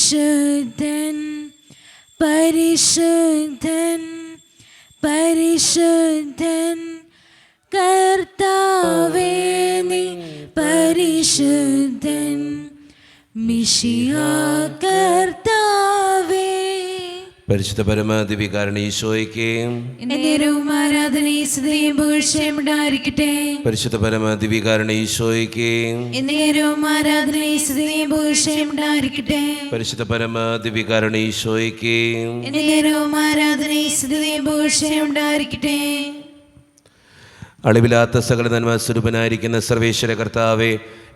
പരിശുദ്ധൻ പരിശുദ്ധൻ പരിശുദ്ധൻ കർത്താവേ നീ പരിശുദ്ധൻ മിശിഹാ കർത്താവേ. പരിശുദ്ധ പരമാദിവികാരണ ഈശോയ്ക്ക് ആരാധനയും സ്തുതിയും പുകഴ്ചയും ഉണ്ടായിരിക്കട്ടെ. പരിശുദ്ധ പരമാദിവികാരണ ഈശോയ്ക്ക് ആരാധനയും സ്തുതിയും പുകഴ്ചയും ഉണ്ടായിരിക്കട്ടെ. പരിശുദ്ധ പരമാദിവികാരണ ഈശോയ്ക്ക് ആരാധനയും സ്തുതിയും പുകഴ്ചയും ഉണ്ടായിരിക്കട്ടെ. അളിവില്ലാത്ത സകല നന്മ സ്വരൂപനായിരിക്കുന്ന സർവേശ്വര കർത്താവെ,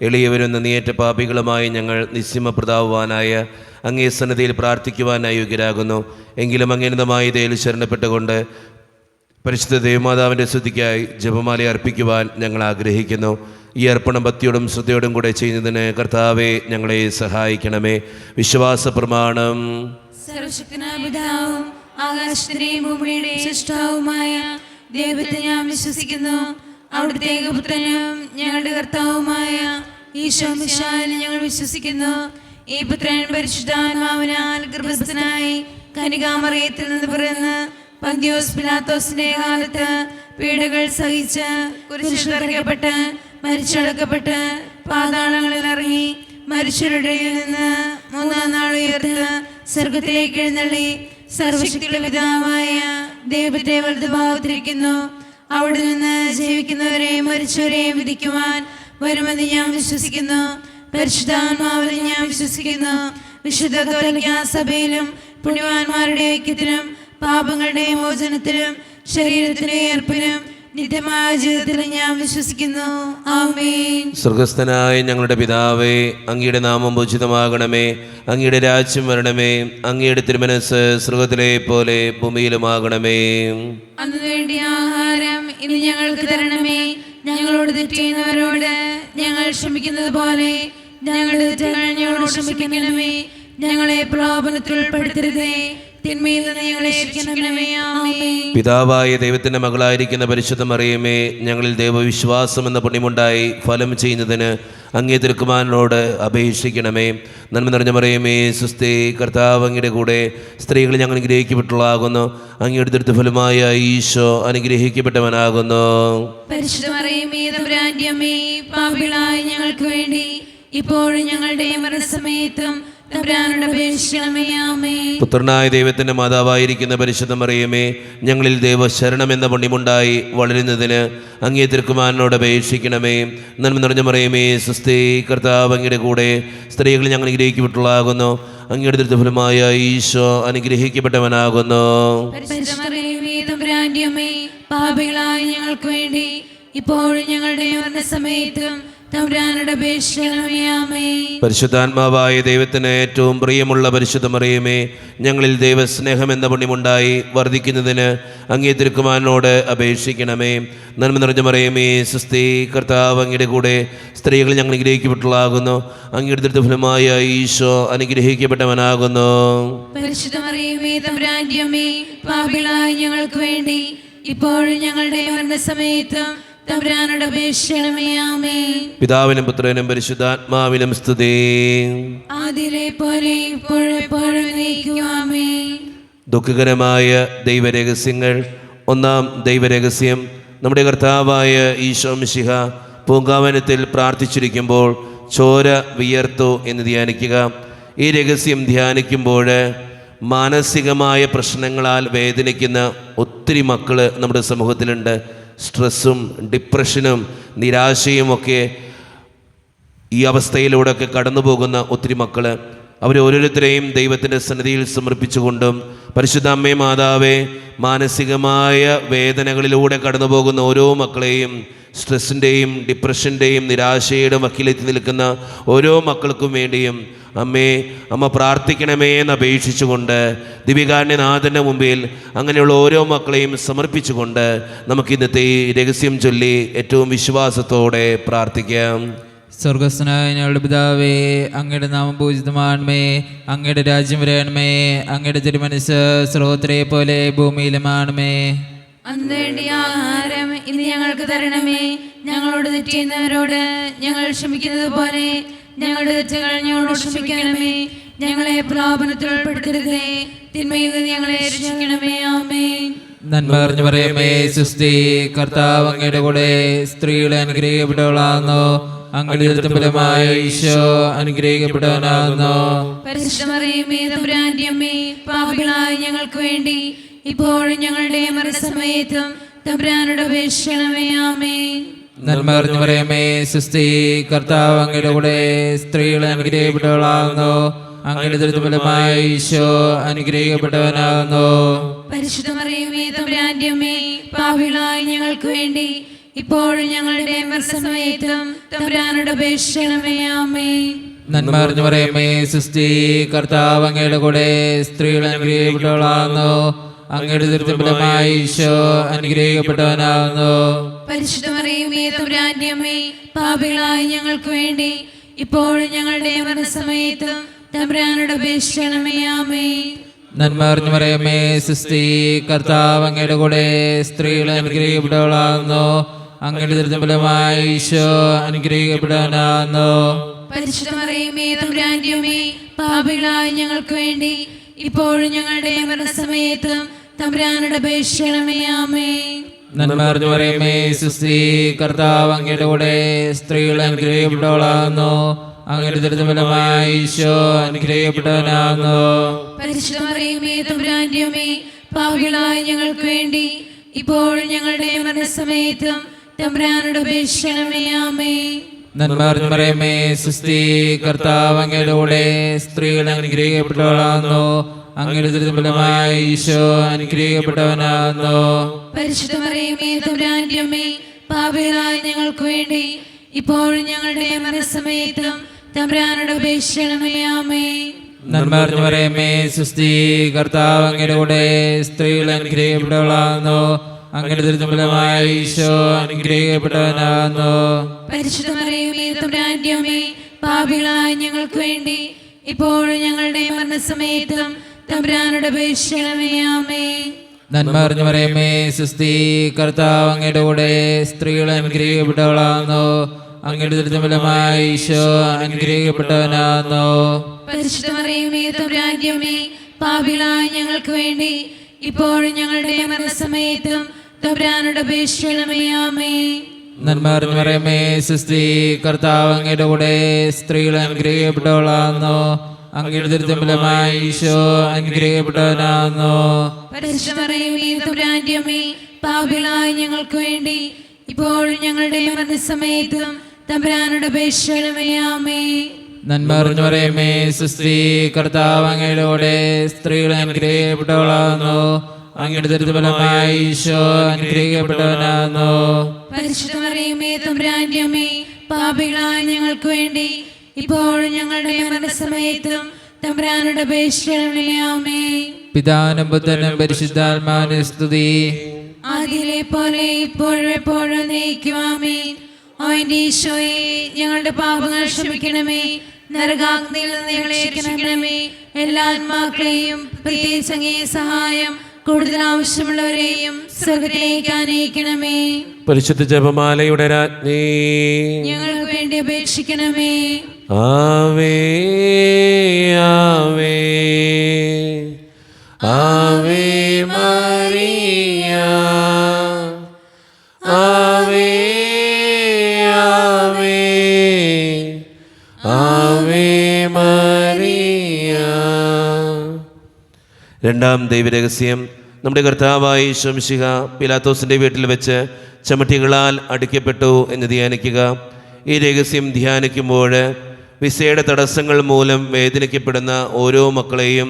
എളിയവരും നന്ദിയേറ്റ പാപികളുമായി ഞങ്ങൾ നിസ്യമപ്രതാവുവാനായ അങ്ങേ സന്നിധിയിൽ പ്രാർത്ഥിക്കുവാനായി യോഗ്യരാകുന്നു. എങ്കിലും അങ്ങേനതമായി ദയയിൽ ശരണപ്പെട്ടുകൊണ്ട് പരിശുദ്ധ ദേവമാതാവിൻ്റെ സ്തുതിക്കായി ജപമാല അർപ്പിക്കുവാൻ ഞങ്ങൾ ആഗ്രഹിക്കുന്നു. ഈ അർപ്പണം ഭക്തിയോടും ശ്രദ്ധയോടും കൂടെ ചെയ്യുന്നതിന് കർത്താവെ ഞങ്ങളെ സഹായിക്കണമേ. വിശ്വാസ പ്രമാണം. സർവശക്തനായ പിതാവും ആകാശത്തിന്റെയും ഭൂമിയുടെയും സൃഷ്ടാവുമായ ദൈവത്തെ ഞാൻ വിശ്വസിക്കുന്നു. അവിടുത്തെ ഏകപുത്രനും ഞങ്ങളുടെ കർത്താവുമായ ഈശോ മിശിഹായിൽ ഞങ്ങൾ വിശ്വസിക്കുന്നു. ഈ പുത്രൻ പരിശുദ്ധാത്മാവിനാൽ ഗർഭസ്ഥനായി കന്യകാമറിയത്തിൽ നിന്ന് പിറന്ന് പന്തിയോസ് പിലാത്തോസിന്റെ കാലത്ത് പീഡകൾ സഹിച്ച് കുരിശിൽ തറയ്ക്കപ്പെട്ട് മരിച്ചടക്കപ്പെട്ട് പാതാളങ്ങളിൽ ഇറങ്ങി മരിച്ചവരുടെ നിന്ന് മൂന്നാം നാൾ ഉയർത്ത് സ്വർഗത്തിലേക്ക് എഴുന്നള്ളി സർവശക്തിയുടെ പിതാവായ ദൈവത്തെ വലതുഭാഗത്തിരിക്കുന്നു. അവിടെ നിന്ന് ജീവിക്കുന്നവരെയും മരിച്ചവരെയും വിധിക്കുവാൻ വരുമെന്ന് ഞാൻ വിശ്വസിക്കുന്നു. പരിശുദ്ധാത്മാവിൽ ഞാൻ വിശ്വസിക്കുന്നു. വിശുദ്ധ കത്തോലിക്കാ സഭയിലും പുണ്യവാന്മാരുടെ ഐക്യത്തിലും പാപങ്ങളുടെ മോചനത്തിലും ശരീരത്തിന്റെ ഏർപ്പിലും നിത്യമായ ജീവിതത്തിൽ ഞാൻ വിശ്വസിക്കുന്നു. ആമേൻ. സ്വർഗസ്ഥനായ ഞങ്ങളുടെ പിതാവേ, അങ്ങയുടെ നാമം പൂജിതമാകണമേ. അങ്ങയുടെ രാജ്യം വരണമേ. അങ്ങയുടെ തിരുമനസ്സ് സ്വർഗത്തിലെ പോലെ ഭൂമിയിലുമാകണമേ. അന്നു വേണ്ടിയ ആഹാരം ഇന്ന് ഞങ്ങൾക്ക് തരണമേ. ഞങ്ങളോട് തെറ്റ് ചെയ്യുന്നവരോട് ഞങ്ങൾ ക്ഷമിക്കുന്നത് പോലെ ഞങ്ങളുടെ തെറ്റുകൾ ഞങ്ങളോട് ക്ഷമിക്കണമേ. ഞങ്ങളെ പ്രലോഭനത്തിൽ ഉൾപ്പെടുത്തരുതേ, തിന്മയിൽ നിന്ന് ഞങ്ങളെ രക്ഷിക്കണമേ. ആമേൻ. പിതാവായ ദൈവത്തിന്റെ മകളായിരിക്കുന്ന പരിശുദ്ധ മറിയമേ, ഞങ്ങളിൽ ദൈവവിശ്വാസം എന്ന പുണ്യമുണ്ടായി ഫലം ചെയ്യുന്നതിന് അങ്ങേ തിരുക്കുമാരനോട് അപേക്ഷിക്കണമേ. നന്മ നിറഞ്ഞ മറിയമേ, സുസ്ഥി, കർത്താവ് അങ്ങയുടെ കൂടെ സ്ത്രീകൾ ഞങ്ങൾ അനുഗ്രഹിക്കപ്പെട്ടുള്ളതാകുന്നു. അങ്ങയുടെ ദുരിതഫലമായ ഈശോ അനുഗ്രഹിക്കപ്പെട്ടവനാകുന്നു. പരിശുദ്ധ മറിയമേ, തമ്പുരാന്റെ അമ്മേ, പാപികളായ ഞങ്ങൾക്ക് വേണ്ടി ഇപ്പോഴും ഞങ്ങളുടെ മരണസമയത്തും തമ്പുരാനോട് അപേക്ഷിക്കണമേ. ആമേൻ. പുത്രനായ ദൈവത്തിന്റെ മാതാവായിരിക്കുന്ന പരിശുദ്ധ മറിയമേ, ഞങ്ങളിൽ ദൈവശരണം എന്ന പുണ്യമുണ്ടായി വളരുന്നതിന് അങ്ങേ തിരുക്കുമാരനോട് അപേക്ഷിക്കണമേ. നന്മ നിറഞ്ഞ മറിയമേ, സുസ്ഥി, കർത്താവ് അങ്ങയുടെ കൂടെ സ്ത്രീകൾ ഞങ്ങൾ അനുഗ്രഹിക്കപ്പെട്ടുള്ളതാകുന്നു. അങ്ങയുടെ ദുരിതഫലമായ ഈശോ അനുഗ്രഹിക്കപ്പെട്ടവനാകുന്നു. പരിശുദ്ധ മറിയമേ, തമ്പുരാന്റെ അമ്മേ, പാപികളായ ഞങ്ങൾക്ക് വേണ്ടി ഇപ്പോഴും ഞങ്ങളുടെ മരണസമയത്തും തമ്പുരാനോട് അപേക്ഷിക്കണമേ. ആമേൻ. പരിശുദ്ധാത്മാവായ ദൈവത്തിന് ഏറ്റവും പ്രിയമുള്ള പരിശുദ്ധ മറിയമേ, ഞങ്ങളിൽ ദൈവസ്നേഹം എന്ന പുണ്യമുണ്ടായി വർദ്ധിക്കുന്നതിന് അങ്ങേ തിരുക്കുമാരനോട് അപേക്ഷിക്കണമേ. നന്മ നിറഞ്ഞ മറിയമേ, സുസ്ഥി, കർത്താവ് അങ്ങയുടെ കൂടെ സ്ത്രീകൾ ഞങ്ങൾ അനുഗ്രഹിക്കപ്പെട്ടുള്ളതാകുന്നു. അങ്ങയുടെ ദുരിതഫലമായ ഈശോ അനുഗ്രഹിക്കപ്പെട്ടവനാകുന്നു. പരിശുദ്ധ മറിയമേ, തമ്പുരാന്റെ അമ്മേ, പാപികളായ ഞങ്ങൾക്ക് വേണ്ടി ഇപ്പോഴും ഞങ്ങളുടെ മരണസമയത്തും തമ്പുരാനോട് അപേക്ഷിക്കണമേ. ആമേൻ. പിതാവിനും പുത്രനും പരിശുദ്ധാത്മാവിനും സ്തുതി. ആദിയിലെ പോലെ ഇപ്പോഴെപ്പോഴും എന്നേക്കും. ആമേൻ. ദുഃഖകരമായ ദൈവരഹസ്യങ്ങൾ. ഒന്നാം ദൈവരഹസ്യം, നമ്മുടെ കർത്താവായ ഈശോ മിശിഹ പൂങ്കാവനത്തിൽ പ്രാർത്ഥിച്ചിരിക്കുമ്പോൾ ചോര വിയർത്തു എന്ന് ധ്യാനിക്കുക. ഈ രഹസ്യം ധ്യാനിക്കുമ്പോൾ മാനസികമായ പ്രശ്നങ്ങളാൽ വേദനിക്കുന്ന ഒത്തിരി മക്കൾ നമ്മുടെ സമൂഹത്തിലുണ്ട്. സ്ട്രെസ്സും ഡിപ്രഷനും നിരാശയും ഒക്കെ ഈ അവസ്ഥയിലൂടെയൊക്കെ കടന്നു പോകുന്ന ഒത്തിരി മക്കൾ, അവരോരോരുത്തരെയും ദൈവത്തിൻ്റെ സന്നിധിയിൽ സമർപ്പിച്ചുകൊണ്ടും പരിശുദ്ധ അമ്മേ മാതാവേ, മാനസികമായ വേദനകളിലൂടെ കടന്നു പോകുന്ന ഓരോ മക്കളെയും, സ്ട്രെസ്സിൻ്റെയും ഡിപ്രഷൻ്റെയും നിരാശയുടെയും വക്കിലെത്തി നിൽക്കുന്ന ഓരോ മക്കൾക്കും വേണ്ടിയും അമ്മ പ്രാർത്ഥിക്കണമേ എന്ന് അപേക്ഷിച്ചുകൊണ്ട് ദിവ്യകാരുണ്യനാഥൻ്റെ മുമ്പിൽ അങ്ങനെയുള്ള ഓരോ മക്കളെയും സമർപ്പിച്ചുകൊണ്ട് നമുക്ക് ഇന്നത്തെ ഈ രഹസ്യം ചൊല്ലി ഏറ്റവും വിശ്വാസത്തോടെ പ്രാർത്ഥിക്കാം. സ്വർഗസ്ഥനായ ഞങ്ങളുടെ പിതാവേ, അങ്ങയുടെ നാമം പൂജിതമാണമേ. അങ്ങയുടെ രാജ്യം വരണമേ. അങ്ങയുടെ തിരുമനസ്സ് സ്രോതരെ പോലെ ഭൂമിയിലുമാണമേ. അന്ന് വേണ്ടിയ ആഹാരം ഇന്ന് ഞങ്ങൾക്ക് തരണമേ. ഞങ്ങളോട് തെറ്റ് ചെയ്യുന്നവരോട് ഞങ്ങൾ ക്ഷമിക്കുന്നത് പോലെ ഞങ്ങളുടെ തെറ്റുകൾ ഞങ്ങളോട് ക്ഷമിക്കണമേ. ഞങ്ങളെ പ്രലോഭനത്തിൽ ഉൾപ്പെടുത്തരുതേ, തിന്മയിൽ നിന്ന് ഞങ്ങളെ രക്ഷിക്കണമേ. ആമേൻ. നന്മ നിറഞ്ഞ മറിയമേ, സ്വസ്തി, കർത്താവ് അങ്ങയുടെ കൂടെ, സ്ത്രീകളെ അനുഗ്രഹിക്കപ്പെട്ടവളാകുന്നു. അങ്ങയുടെ ഉദരത്തിൻ ഫലമായ ഈശോ അനുഗ്രഹിക്കപ്പെട്ടവനാകുന്നു. പരിശുദ്ധ മറിയമേ, തമ്പുരാന്റെ അമ്മേ, പാപികളായ ഞങ്ങൾക്ക് വേണ്ടി ഇപ്പോഴും ഞങ്ങളുടെ മരണസമയത്തും തമ്പുരാനോട് അപേക്ഷിക്കണമേ. ആമേൻ. നന്മ നിറഞ്ഞ മറിയമേ, സ്വസ്തി, കർത്താവ് അങ്ങയുടെ കൂടെ, സ്ത്രീകളെ അനുഗ്രഹിക്കപ്പെട്ടവളാകുന്നു. അങ്ങയുടെ ഉദരത്തിൻ ഫലമായ ഈശോ അനുഗ്രഹിക്കപ്പെട്ടവനാകുന്നു. പരിശുദ്ധ മറിയമേ, തമ്പുരാന്റെ അമ്മേ, പാപികളായ ഞങ്ങൾക്ക് വേണ്ടി ഇപ്പോഴും ഞങ്ങളുടെ മരണസമയത്തും തമ്പുരാനോട് അപേക്ഷിക്കണമേ. ആമേൻ. നന്മ നിറഞ്ഞ മറിയമേ, സ്വസ്തി, കർത്താവ് അങ്ങയുടെ കൂടെ, സ്ത്രീകളെ അനുഗ്രഹിക്കപ്പെട്ടവളാകുന്നു. അങ്ങയുടെ ഉദരത്തിൻ ഫലമായ ഈശോ അനുഗ്രഹിക്കപ്പെട്ടവനാകുന്നു. പരിശുദ്ധ മറിയമേ, തമ്പുരാന്റെ അമ്മേ, പാപികളായ ഞങ്ങൾക്ക് വേണ്ടി ഇപ്പോഴും ഞങ്ങളുടെ മരണസമയത്തും തമ്പുരാനോട് അപേക്ഷിക്കണമേ. ആമേൻ. നന്മ നിറഞ്ഞ മറിയമേ, സ്വസ്തി, കർത്താവ് അങ്ങയുടെ കൂടെ, സ്ത്രീകളെ അനുഗ്രഹിക്കപ്പെട്ടവളാകുന്നു. അങ്ങയുടെ ഉദരത്തിൻ ഫലമായ ഈശോ അനുഗ്രഹിക്കപ്പെട്ടവനാകുന്നു. പരിശുദ്ധ മറിയമേ, തമ്പുരാന്റെ അമ്മേ, പാപികളായ ഞങ്ങൾക്ക് വേണ്ടി ഇപ്പോഴും ഞങ്ങളുടെ മരണസമയത്തും തമ്പുരാനോട് അപേക്ഷിക്കണമേ. ആമേൻ. നന്മ നിറഞ്ഞ മറിയമേ, സ്വസ്തി, കർത്താവ് അങ്ങയുടെ കൂടെ, സ്ത്രീകളെ അനുഗ്രഹിക്കപ്പെട്ടവളാകുന്നു. അങ്ങയുടെ ഉദരത്തിൻ ഫലമായ ഈശോ അനുഗ്രഹിക്കപ്പെട്ടവനാകുന്നു. പരിശുദ്ധ മറിയമേ, തമ്പുരാന്റെ അമ്മേ, പാപികളായ ഞങ്ങൾക്ക് വേണ്ടി ഇപ്പോഴും ഞങ്ങളുടെ മരണസമയത്തും തമ്പുരാനോട് അപേക്ഷിക്കണമേ. ആമേൻ. നന്മ നിറഞ്ഞ മറിയമേ, സ്വസ്തി, കർത്താവ് അങ്ങയുടെ കൂടെ, സ്ത്രീകളെ അനുഗ്രഹിക്കപ്പെട്ടവളാകുന്നു. അങ്ങയുടെ ഉദരത്തിൻ ഫലമായ ഈശോ അനുഗ്രഹിക്കപ്പെട്ടവനാകുന്നു. പരിശുദ്ധ മറിയമേ, തമ്പുരാന്റെ അമ്മേ, പാപികളായ ഞങ്ങൾക്ക് വേണ്ടി ഇപ്പോഴും ഞങ്ങളുടെ മരണസമയത്തും തമ്പുരാനോട് അപേക്ഷിക്കണമേ. ആമേൻ. നന്മ നിറഞ്ഞ മറിയമേ, സ്വസ്തി, കർത്താവ് അങ്ങയുടെ കൂടെ, സ്ത്രീകളെ അനുഗ്രഹിക്കപ്പെട്ടവളാകുന്നു. അങ്ങയുടെ ഉദരത്തിൻ ഫലമായ ഈശോ അനുഗ്രഹിക്കപ്പെട്ടവനാകുന്നു. പരിശുദ്ധ മറിയമേ, തമ്പുരാന്റെ അമ്മേ, പാപികളായ ഞങ്ങൾക്ക് വേണ്ടി ഇപ്പോഴും ഞങ്ങളുടെ മരണസമയത്തും തമ്പുരാനോട് അപേക്ഷിക്കണമേ. ആമേൻ. നന്മ നിറഞ്ഞ മറിയമേ, സ്വസ്തി, കർത്താവ് അങ്ങയുടെ കൂടെ, സ്ത്രീകളെ അനുഗ്രഹിക്കപ്പെട്ടവളാകുന്നു. അങ്ങയുടെ ഉദരത്തിൻ ഫലമായ ഈശോ അനുഗ്രഹിക്കപ്പെട്ടവനാകുന്നു. പരിശുദ്ധ മറിയമേ, തമ്പുരാന്റെ അമ്മേ, പാപികളായ ഞങ്ങൾക്ക് വേണ്ടി ഇപ്പോഴും ഞങ്ങളുടെ മരണസമയത്തും തമ്പുരാനോട് അപേക്ഷിക്കണമേ. ആമേൻ. നന്മ നിറഞ്ഞ മറിയമേ, സ്വസ്തി, കർത്താവ് അങ്ങയുടെ കൂടെ, സ്ത്രീകളെ അനുഗ്രഹിക്കപ്പെട്ടവളാകുന്നു. അങ്ങയുടെ ഉദരത്തിൻ ഫലമായ ഈശോ അനുഗ്രഹിക്കപ്പെട്ടവനാകുന്നു. പരിശുദ്ധ മറിയമേ, തമ്പുരാന്റെ അമ്മേ, പാപികളായ ഞങ്ങൾക്ക് വേണ്ടി ഇപ്പോഴും ഞങ്ങളുടെ മരണസമയത്തും തമ്പുരാനോട് അപേക്ഷിക്കണമേ. ആമേൻ. നന്മ നിറഞ്ഞ മറിയമേ, സ്വസ്തി, കർത്താവ് അങ്ങയുടെ കൂടെ, സ്ത്രീകളെ അനുഗ്രഹിക്കപ്പെട്ടവളാകുന്നു. അങ്ങയുടെ ഉദരത്തിൻ ഫലമായ ഈശോ അനുഗ്രഹിക്കപ്പെട്ടവനാകുന്നു. പരിശുദ്ധ മറിയമേ, തമ്പുരാന്റെ അമ്മേ, പാപികളായ ഞങ്ങൾക്ക് വേണ്ടി ഇപ്പോഴും ഞങ്ങളുടെ മരണസമയത്തും തമ്പുരാനോട് അപേക്ഷിക്കണമേ. ആമേൻ. പിതാവിനും പുത്രനും പരിശുദ്ധാത്മാവിനും സ്തുതി. ആദിയിലെ പോലെ ഇപ്പോഴും എപ്പോഴും എന്നേക്കും. ആമേൻ. ഓ എന്റെ ഈശോയെ, ഞങ്ങളുടെ പാപങ്ങൾ ക്ഷമിക്കണമേ, നരകാഗ്നിയിൽ നിന്ന് ഞങ്ങളെ രക്ഷിക്കണമേ. എല്ലാ ആത്മാക്കളെയും പ്രത്യേകിച്ച് അങ്ങേ സഹായം കൂടുതൽ ആവശ്യമുള്ളവരെയും സ്വർഗ്ഗത്തിലേക്ക് ആനയിക്കണമേ. പരിശുദ്ധ ജപമാലയുടെ രാജ്ഞി, ഞങ്ങൾക്ക് വേണ്ടി അപേക്ഷിക്കണമേ. ആവേ ആവേ ആവേ മറിയ, ആവേ ആവേ ആവേ മറിയ. രണ്ടാം ദൈവരഹസ്യം, നമ്മുടെ കർത്താവായ യേശു മിശിഹ പിലാത്തോസിൻ്റെ വീട്ടിൽ വെച്ച് ചമട്ടികളാൽ അടിക്കപ്പെട്ടു എന്ന് ധ്യാനിക്കുക. ഈ രഹസ്യം ധ്യാനിക്കുമ്പോൾ വിസയുടെ തടസ്സങ്ങൾ മൂലം വേദനിക്കപ്പെടുന്ന ഓരോ മക്കളെയും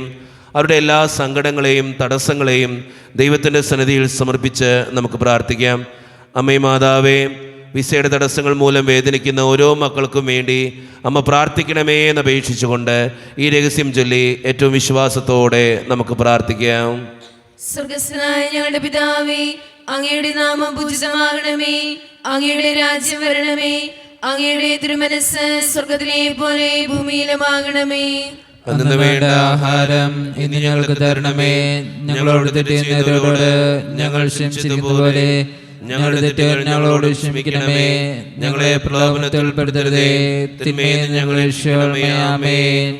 അവരുടെ എല്ലാ സങ്കടങ്ങളെയും തടസ്സങ്ങളെയും ദൈവത്തിൻ്റെ സന്നിധിയിൽ സമർപ്പിച്ച് നമുക്ക് പ്രാർത്ഥിക്കാം. അമ്മേ മാതാവേ, വിസയുടെ തടസ്സങ്ങൾ മൂലം വേദനിക്കുന്ന ഓരോ മക്കൾക്കും വേണ്ടി അമ്മ പ്രാർത്ഥിക്കണമേ എന്നപേക്ഷിച്ചുകൊണ്ട് ഈ രഹസ്യം ചൊല്ലി ഏറ്റവും വിശ്വാസത്തോടെ നമുക്ക് പ്രാർത്ഥിക്കാം. സ്വർഗ്ഗസ്ഥനായ ഞങ്ങളുടെ പിതാവേ, അങ്ങയുടെ നാമം പൂജിതമാകണമേ. അങ്ങയുടെ രാജ്യം വരണമേ. അങ്ങയുടെ തിരുമനസ്സ് സ്വർഗ്ഗത്തിലെ പോലെ ഭൂമിയിലുമാകണമേ. അന്ന് വേണ്ട ആഹാരം ഇന്ന് ഞങ്ങൾക്ക് തരണമേ. ഞങ്ങളോട് തെറ്റിയുന്നവരോട് ഞങ്ങൾ ക്ഷമിച്ചതുപോലെ ഞങ്ങളുടെ തെറ്റുകൾ ഞങ്ങളോട് ക്ഷമിക്കണമേ. ഞങ്ങളെ പ്രലോഭനത്തിൽ ഉൾപ്പെടുത്തരുതേ, തിന്മയിൽ നിന്ന് ഞങ്ങളെ രക്ഷിക്കണമേ. ആമേൻ.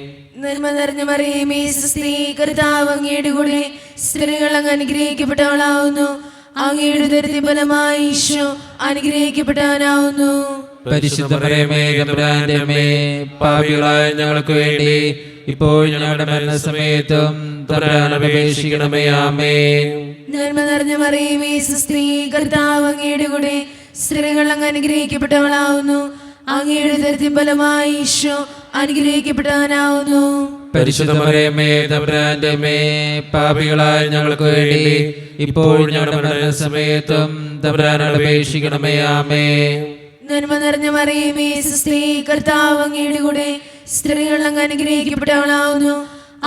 നന്മ നിറഞ്ഞ മറിയമേ സ്വസ്തി, കർത്താവ് അങ്ങയുടെ കൂടെ സ്ത്രീകൾ അങ്ങ് അനുഗ്രഹിക്കപ്പെട്ടവളാവുന്നു. അങ്ങയുടെ ഉദരത്തിൻ ഫലമായി ഈശോ അനുഗ്രഹിക്കപ്പെട്ടവനാവുന്നു. പരിശുദ്ധ മറിയമേ തമ്പുരാന്റെ അമ്മേ, പാപികളായ ഞങ്ങൾക്ക് വേണ്ടി ഇപ്പോൾ ഞങ്ങളുടെ മരണസമയത്തും തമ്പുരാനോട് അപേക്ഷിക്കണമേ. ആമേൻ. നന്മ നിറഞ്ഞ മറിയമേ സ്വസ്തി, കർത്താവ് അങ്ങയുടെ കൂടെ സ്ത്രീകൾ അങ്ങ് അനുഗ്രഹിക്കപ്പെട്ടവളാവുന്നു. അങ്ങയുടെ ഉദരത്തിൻ ഫലമായി ഈശോ അനുഗ്രഹിക്കപ്പെട്ടവനാവുന്നു. പരിശുദ്ധ മറിയമേ തമ്പുരാന്റെ അമ്മേ, പാപികളായ ഞങ്ങൾക്ക് വേണ്ടി ഇപ്പോൾ ഞങ്ങളുടെ മരണസമയത്തും തമ്പുരാനോട് അപേക്ഷിക്കണമേ. ആമേൻ. നന്മ നിറഞ്ഞ മറിയമേ സ്വസ്തി, കർത്താവ് അങ്ങയുടെ കൂടെ സ്ത്രീകൾ അങ്ങ് അനുഗ്രഹിക്കപ്പെട്ടവളാവുന്നു.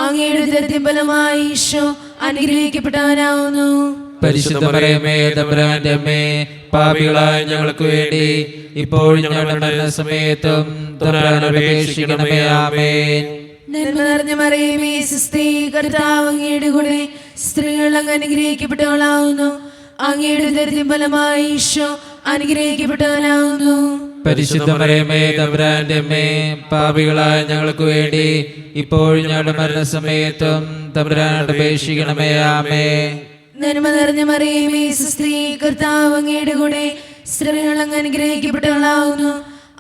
അങ്ങയുടെ ഉദരത്തിൻ ഫലമായി ഈശോ അനുഗ്രഹിക്കപ്പെട്ടവനാവുന്നു. പരിശുദ്ധ മറിയമേ തമ്പുരാന്റെ അമ്മേ, പാപികളായ ഞങ്ങൾക്ക് വേണ്ടി ഇപ്പോൾ ഞങ്ങളുടെ മരണസമയത്തും തമ്പുരാനോട് അപേക്ഷിക്കണമേ. ആമേൻ. നന്മ നിറഞ്ഞ മറിയമേ സ്വസ്തി, കർത്താവ് അങ്ങയുടെ കൂടെ സ്ത്രീകൾ അങ്ങ് അനുഗ്രഹിക്കപ്പെട്ടവളാവുന്നു. അങ്ങയുടെ ഉദരത്തിൻ ഫലമായി ഈശോ അനുഗ്രഹിക്കപ്പെട്ടവനാവുന്നു. പരിശുദ്ധ മറിയമേ തമ്പുരാന്റെ അമ്മേ, പാപികളായ ഞങ്ങൾക്ക് വേണ്ടി ഇപ്പോൾ ഞങ്ങളുടെ മരണസമയത്തും തമ്പുരാനോട് അപേക്ഷിക്കണമേ. ആമേൻ. നന്മ നിറഞ്ഞ മറിയമേ സ്വസ്തി, കർത്താവ് അങ്ങയുടെ കൂടെ സ്ത്രീകൾ അങ്ങ് അനുഗ്രഹിക്കപ്പെട്ടവളാവുന്നു.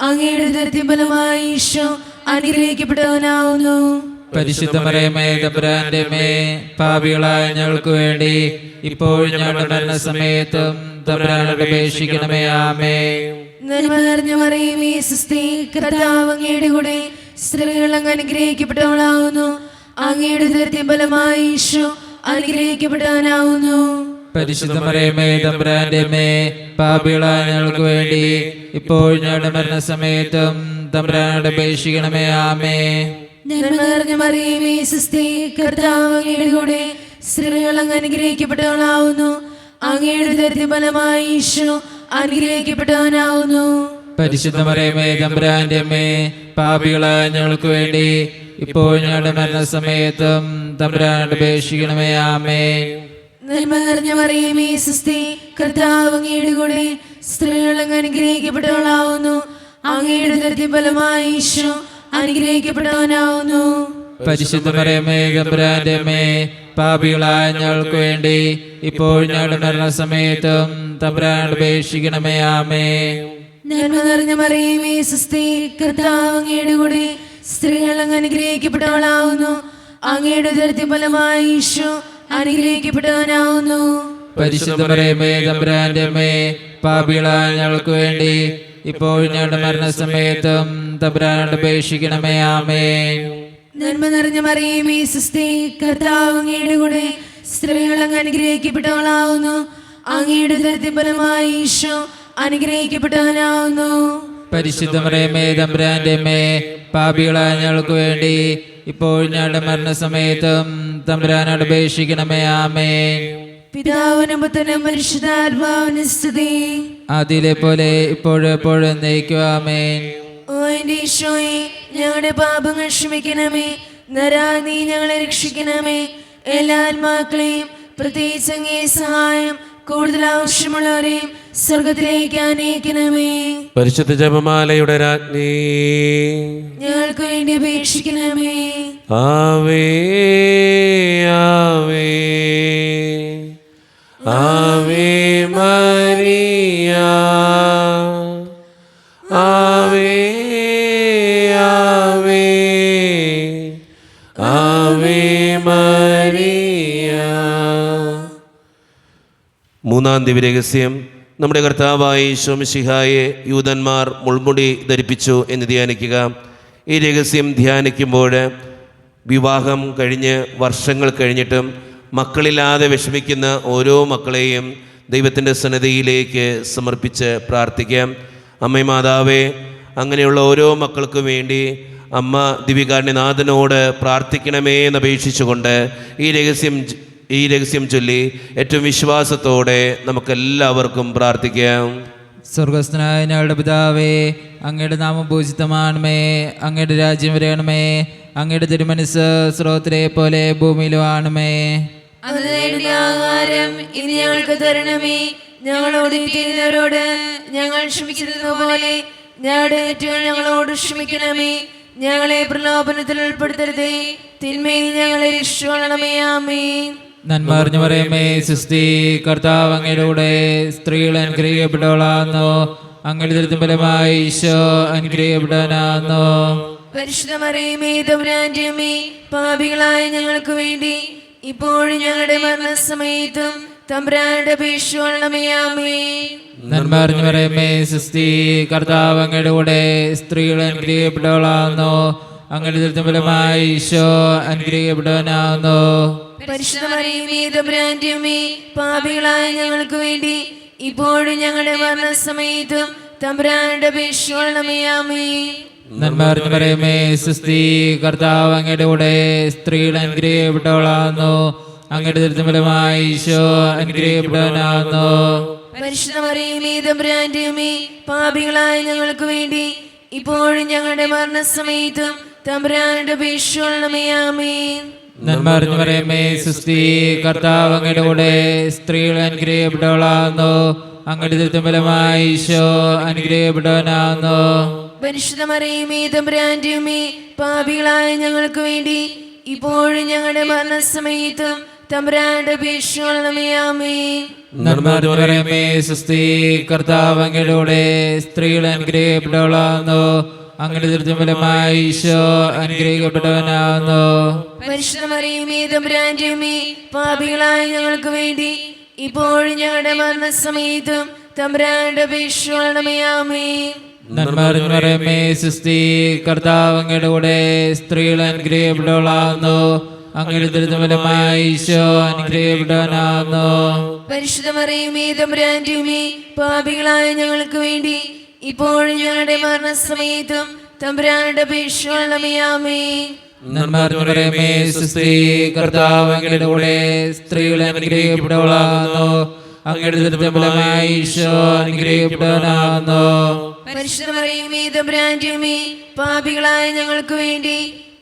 അങ്ങയുടെ ഉദരത്തിൻ ഫലമായി ഈശോ അനുഗ്രഹിക്കപ്പെട്ടവനാവുന്നു. പരിശുദ്ധ മറിയമേ തമ്പുരാന്റെ അമ്മേ, പാപികളായ ഞങ്ങൾക്ക് വേണ്ടി ഇപ്പോൾ ഞങ്ങളുടെ മരണസമയത്തും തമ്പുരാനോട് അപേക്ഷിക്കണമേ. ആമേൻ. നന്മ നിറഞ്ഞ മറിയമേ സ്വസ്തി, കർത്താവ് അങ്ങയുടെ കൂടെ സ്ത്രീകൾ അങ്ങ് അനുഗ്രഹിക്കപ്പെട്ടവളാവുന്നു. അങ്ങയുടെ ഉദരത്തിൻ ഫലമായി ഈശോ അനുഗ്രഹിക്കപ്പെട്ടവനാവുന്നു. പരിശുദ്ധ മറിയമേ തമ്പുരാന്റെ അമ്മേ, പാപികളായ ഞങ്ങൾക്ക് വേണ്ടി ഇപ്പോൾ ഞങ്ങളുടെ മരണസമയത്തും തമ്പുരാനോട് അപേക്ഷിക്കണമേ. ആമേൻ. നന്മ നിറഞ്ഞ മറിയമേ സ്വസ്തി, കർത്താവ് അങ്ങയുടെ കൂടെ സ്ത്രീകൾ അങ്ങ് അനുഗ്രഹിക്കപ്പെട്ടവളാവുന്നു. അങ്ങയുടെ ഉദരത്തിൻ ഫലമായി ഈശോ അനുഗ്രഹിക്കപ്പെട്ടവനാവുന്നു. പരിശുദ്ധ മറിയമേ തമ്പുരാന്റെ അമ്മേ, പാപികളായ ഞങ്ങൾക്ക് വേണ്ടി ഇപ്പോൾ ഞങ്ങളുടെ മരണസമയത്തും തമ്പുരാനോട് അപേക്ഷിക്കണമേ. ആമേൻ. നന്മ നിറഞ്ഞ മറിയമേ സ്വസ്തി, കർത്താവ് അങ്ങയുടെ കൂടെ സ്ത്രീകൾ അങ്ങ് അനുഗ്രഹിക്കപ്പെട്ടവളാവുന്നു. അങ്ങയുടെ ഉദരത്തിൻ ഫലമായി ഈശോ അനുഗ്രഹിക്കപ്പെട്ടവനാവുന്നു. പരിശുദ്ധ മറിയമേ തമ്പുരാന്റെ അമ്മേ, പാപികളായ ഞങ്ങൾക്ക് വേണ്ടി ഇപ്പോൾ ഞങ്ങളുടെ മരണസമയത്തും തമ്പുരാനോട് അപേക്ഷിക്കണമേ. ആമേൻ. നന്മ നിറഞ്ഞ മറിയമേ സ്വസ്തി, കർത്താവ് അങ്ങയുടെ കൂടെ സ്ത്രീകൾ അങ്ങ് അനുഗ്രഹിക്കപ്പെട്ടവളാവുന്നു. അങ്ങയുടെ ഉദരത്തിൻ ഫലമായി ഈശോ അനുഗ്രഹിക്കപ്പെട്ടവനാവുന്നു. പരിശുദ്ധ മറിയമേ തമ്പുരാന്റെ അമ്മേ, പാപികളായ ഞങ്ങൾക്ക് വേണ്ടി ഇപ്പോൾ ഞങ്ങളുടെ മരണസമയത്തും തമ്പുരാനോട് അപേക്ഷിക്കണമേ. ആമേൻ. നന്മ നിറഞ്ഞ മറിയമേ സ്വസ്തി, കർത്താവ് അങ്ങയുടെ കൂടെ സ്ത്രീകൾ അങ്ങ് അനുഗ്രഹിക്കപ്പെട്ടവളാവുന്നു. അങ്ങയുടെ ഉദരത്തിൻ ഫലമായി ഈശോ അനുഗ്രഹിക്കപ്പെട്ടവനാവുന്നു. പരിശുദ്ധ മറിയമേ തമ്പുരാന്റെ അമ്മേ, പാപികളായ ഞങ്ങൾക്ക് വേണ്ടി ഇപ്പോൾ ഞങ്ങളുടെ മരണസമയത്തും തമ്പുരാനോട് അപേക്ഷിക്കണമേ. ആമേൻ. പിതാവിനും പുത്രനും പരിശുദ്ധാത്മാവിനും സ്തുതി. ആദിയിലെ പോലെ ഇപ്പോഴും എപ്പോഴും എന്നേക്കും. ആമേൻ. ഓ എന്റെ ഈശോയെ, ഞങ്ങളുടെ പാപങ്ങൾ ക്ഷമിക്കണമേ. നരാ നീ ഞങ്ങളെ രക്ഷിക്കണമേ. എല്ലാ ആത്മാക്കളെയും പ്രത്യേകിച്ച് അങ്ങേ സഹായം കൂടുതൽ ആവശ്യമുള്ളവരെയും സ്വർഗത്തിലേക്ക് അനയിക്കണമേ. പരിശുദ്ധ ജപമാലയുടെ രാജ്ഞി, ഞങ്ങൾക്ക് വേണ്ടി അപേക്ഷിക്കണമേ. ആവേ ആവേ ആവേ മരിയ, ആവേ ആവേ ആവേ മരിയ. മൂന്നാം ദിവ്യരഹസ്യം, നമ്മുടെ കർത്താവായ ഈശോ മിശിഹായെ യൂദന്മാർ മുൾമുടി ധരിപ്പിച്ചു എന്ന് ധ്യാനിക്കുക. ഈ രഹസ്യം ധ്യാനിക്കുമ്പോൾ വിവാഹം കഴിഞ്ഞ് വർഷങ്ങൾ കഴിഞ്ഞിട്ടും മക്കളില്ലാതെ വിഷമിക്കുന്ന ഓരോ മക്കളെയും ദൈവത്തിൻ്റെ സന്നിധിയിലേക്ക് സമർപ്പിച്ച് പ്രാർത്ഥിക്കാം. അമ്മേ മാതാവേ, അങ്ങനെയുള്ള ഓരോ മക്കൾക്കും വേണ്ടി അമ്മ ദിവികാരുണ്യനാഥനോട് പ്രാർത്ഥിക്കണമേ എന്നപേക്ഷിച്ചുകൊണ്ട് ഈ രഹസ്യം ചൊല്ലി ഏറ്റവും വിശ്വാസത്തോടെ നമുക്കെല്ലാവർക്കും പ്രാർത്ഥിക്കാം. സ്വർഗസ്ഥനായ ഞങ്ങളുടെ പിതാവേ, അങ്ങയുടെ നാമം പൂജിതമാണമേ. അങ്ങയുടെ രാജ്യം വരണമേ. അങ്ങയുടെ തിരുമനസ്സ് സ്രോതത്തിലെ പോലെ ഭൂമിയിലും ആണമേ. അന്ന് വേണ്ട ആഹാരം ഇനി ഞങ്ങൾക്ക് തരണമേ. ഞങ്ങളോട് ചെയ്യുന്നവരോട് ഞങ്ങൾ ക്ഷമിക്കുന്നത് പോലെ ഞങ്ങളുടെ തെറ്റുകൾ ഞങ്ങളോട് ക്ഷമിക്കണമേ. ഞങ്ങളെ പ്രലോഭനത്തിൽ ഉൾപ്പെടുത്തരുതേ. തിന്മയിൽ ഞങ്ങളെ രക്ഷിക്കണമേ. ആമേൻ. നന്മ അറിഞ്ഞു പറയുമേ സുസ്തി, കർത്താവ് അങ്ങയുടെ കൂടെ സ്ത്രീകൾ അനുഗ്രഹിക്കപ്പെട്ടവളാകുന്നു. അങ്ങയുടെ ദുരിതം ഫലമായി ഈശോ അനുഗ്രഹിക്കപ്പെട്ടവനാകുന്നു. പരിശുദ്ധ മറിയമേ തമ്പുരാന്റെ അമ്മേ, പാപികളായ ഞങ്ങൾക്ക് വേണ്ടി ഇപ്പോഴും ഞങ്ങളുടെ മരണസമയത്തും തമ്പുരാന്റെ അപേക്ഷിക്കണമേ. ആമേൻ. നന്മ അറിഞ്ഞു പറയുമേ സുസ്തി, കർത്താവ് അങ്ങയുടെ കൂടെ സ്ത്രീകൾ അനുഗ്രഹിക്കപ്പെട്ടവളാകുന്നു. അങ്ങയുടെ ദുരിതം ഫലമായി ഈശോ അനുഗ്രഹിക്കപ്പെട്ടവനാകുന്നു. പരിശുദ്ധ മറിയമേ തമ്പുരാന്റെ അമ്മേ, പാപികളായ ഞങ്ങൾക്ക് വേണ്ടി ഇപ്പോഴും ഞങ്ങളുടെ മരണസമയത്തും തമ്പുരാന്റെ അപേക്ഷിക്കണമേ. ആമേൻ. നന്മ അറിഞ്ഞു പറയുമേ സുസ്തി, കർത്താവ് അങ്ങയുടെ കൂടെ സ്ത്രീകൾ അനുഗ്രഹിക്കപ്പെട്ടവളാകുന്നു. അങ്ങയുടെ ദുരിതം ഫലമായി ഈശോ അനുഗ്രഹിക്കപ്പെട്ടവനാകുന്നു. പരിശുദ്ധ മറിയമേ തമ്പുരാന്റെ അമ്മേ, പാപികളായ ഞങ്ങൾക്ക് വേണ്ടി ഇപ്പോഴും ഞങ്ങളുടെ മരണസമയത്തും തമ്പുരാന്റെ അപേക്ഷിക്കണമേ. ആമേൻ. നന്മ അറിഞ്ഞു പറയുമേ സുസ്തി, കർത്താവ് അങ്ങയുടെ കൂടെ സ്ത്രീകൾ അനുഗ്രഹിക്കപ്പെട്ടവളാകുന്നു. അങ്ങയുടെ ദുരിതം ഫലമായി ഈശോ അനുഗ്രഹിക്കപ്പെട്ടവനാകുന്നു. പരിശുദ്ധ മറിയമേ തമ്പുരാന്റെ അമ്മേ, പാപികളായ ഞങ്ങൾക്ക് വേണ്ടി ഇപ്പോഴും ഞങ്ങളുടെ മരണസമയത്തും തമ്പുരാന്റെ അപേക്ഷിക്കണമേ. ആമേൻ. നന്മ അറിഞ്ഞു പറയുമേ സുസ്തി, കർത്താവ് അങ്ങയുടെ കൂടെ സ്ത്രീകൾ അനുഗ്രഹിക്കപ്പെട്ടവളാകുന്നു. അങ്ങയുടെ ദുരിതം ഫലമായി ഈശോ അനുഗ്രഹിക്കപ്പെട്ടവനാകുന്നു. പരിശുദ്ധ മറിയമേ തമ്പുരാന്റെ അമ്മേ, പാപികളായ ഞങ്ങൾക്ക് വേണ്ടി ഇപ്പോഴും ഞങ്ങളുടെ മരണസമയത്തും തമ്പുരാന്റെ അപേക്ഷിക്കണമേ. ആമേൻ. നന്മ അറിഞ്ഞു പറയുമേ സുസ്തി, കർത്താവ് അങ്ങയുടെ കൂടെ സ്ത്രീകൾ അനുഗ്രഹിക്കപ്പെട്ടവളാകുന്നു. അങ്ങയുടെ ദുരിതം ഫലമായി ഈശോ അനുഗ്രഹിക്കപ്പെട്ടവനാകുന്നു. പരിശുദ്ധ മറിയമേ തമ്പുരാന്റെ അമ്മേ, പാപികളായ ഞങ്ങൾക്ക് വേണ്ടി ഇപ്പോഴും ഞങ്ങളുടെ മരണസമയത്തും തമ്പുരാന്റെ അപേക്ഷിക്കണമേ. ആമേൻ. നന്മ അറിഞ്ഞു പറയുമേ സുസ്തി, കർത്താവ് അങ്ങയുടെ കൂടെ സ്ത്രീകൾ അനുഗ്രഹിക്കപ്പെട്ടവളാകുന്നു. അങ്ങയുടെ ദുരിതം ഫലമായി ഈശോ അനുഗ്രഹിക്കപ്പെട്ടവനാകുന്നു. പരിശുദ്ധ മറിയമേ തമ്പുരാന്റെ അമ്മേ, പാപികളായ ഞങ്ങൾക്ക് വേണ്ടി